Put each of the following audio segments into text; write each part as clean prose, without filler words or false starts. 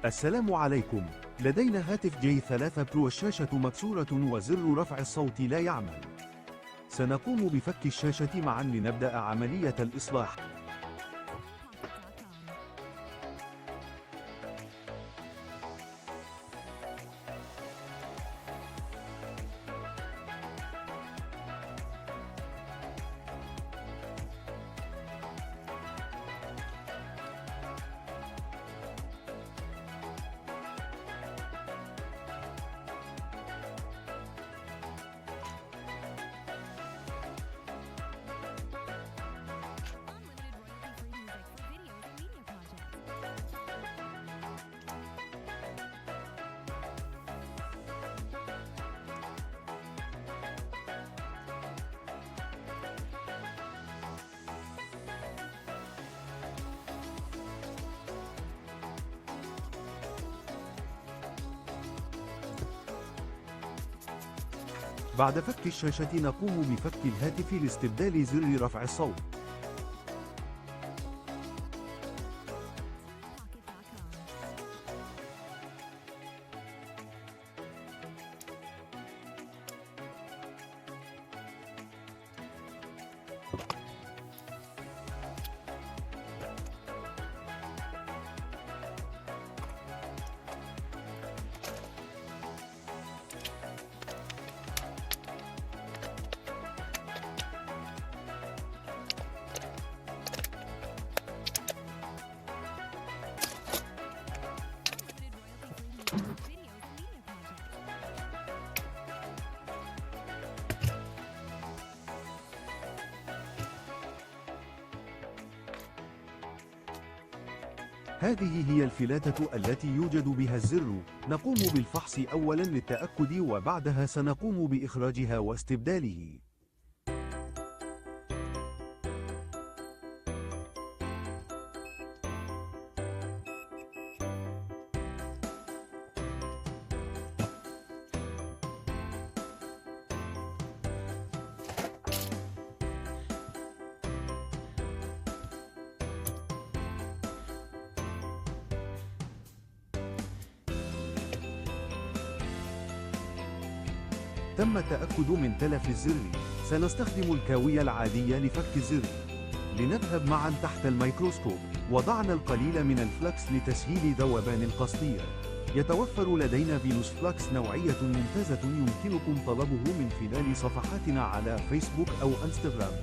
السلام عليكم. لدينا هاتف جي 3 برو، الشاشة مكسورة وزر رفع الصوت لا يعمل. سنقوم بفك الشاشة معا لنبدأ عملية الإصلاح. بعد فك الشاشة نقوم بفك الهاتف لاستبدال زر رفع الصوت. هذه هي الفلاتة التي يوجد بها الزر. نقوم بالفحص أولا للتأكد، وبعدها سنقوم بإخراجها واستبداله. تم التأكد من تلف الزر. سنستخدم الكاوية العادية لفك الزر. لنذهب معا تحت الميكروسكوب. وضعنا القليل من الفلكس لتسهيل ذوبان القصدير. يتوفر لدينا فينوس فلكس نوعية ممتازة يمكنكم طلبه من خلال صفحاتنا على فيسبوك أو انستغرام.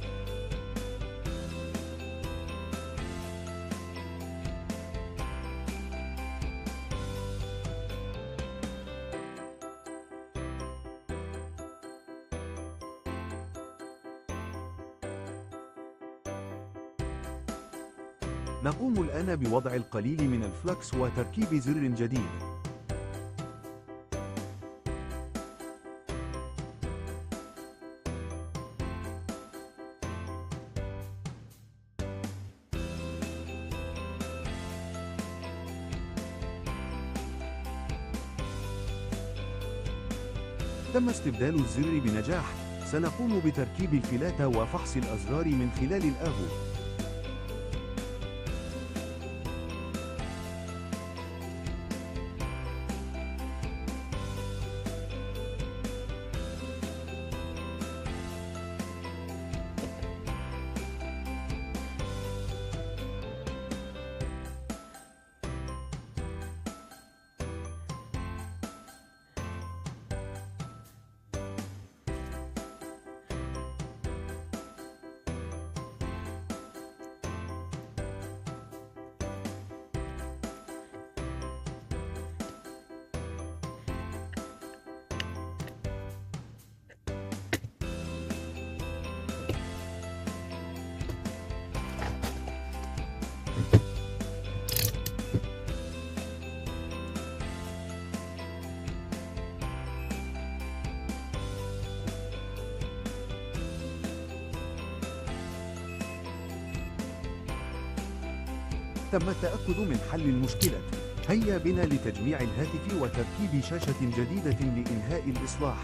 نقوم الآن بوضع القليل من الفلكس وتركيب زر جديد. تم استبدال الزر بنجاح. سنقوم بتركيب الفلاتة وفحص الأزرار من خلال الآهو. تم التأكد من حل المشكلة. هيا بنا لتجميع الهاتف وتركيب شاشة جديدة لإنهاء الإصلاح.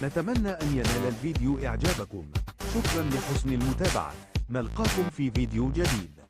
نتمنى أن ينال الفيديو إعجابكم. شكرا لحسن المتابعة. نلقاكم في فيديو جديد.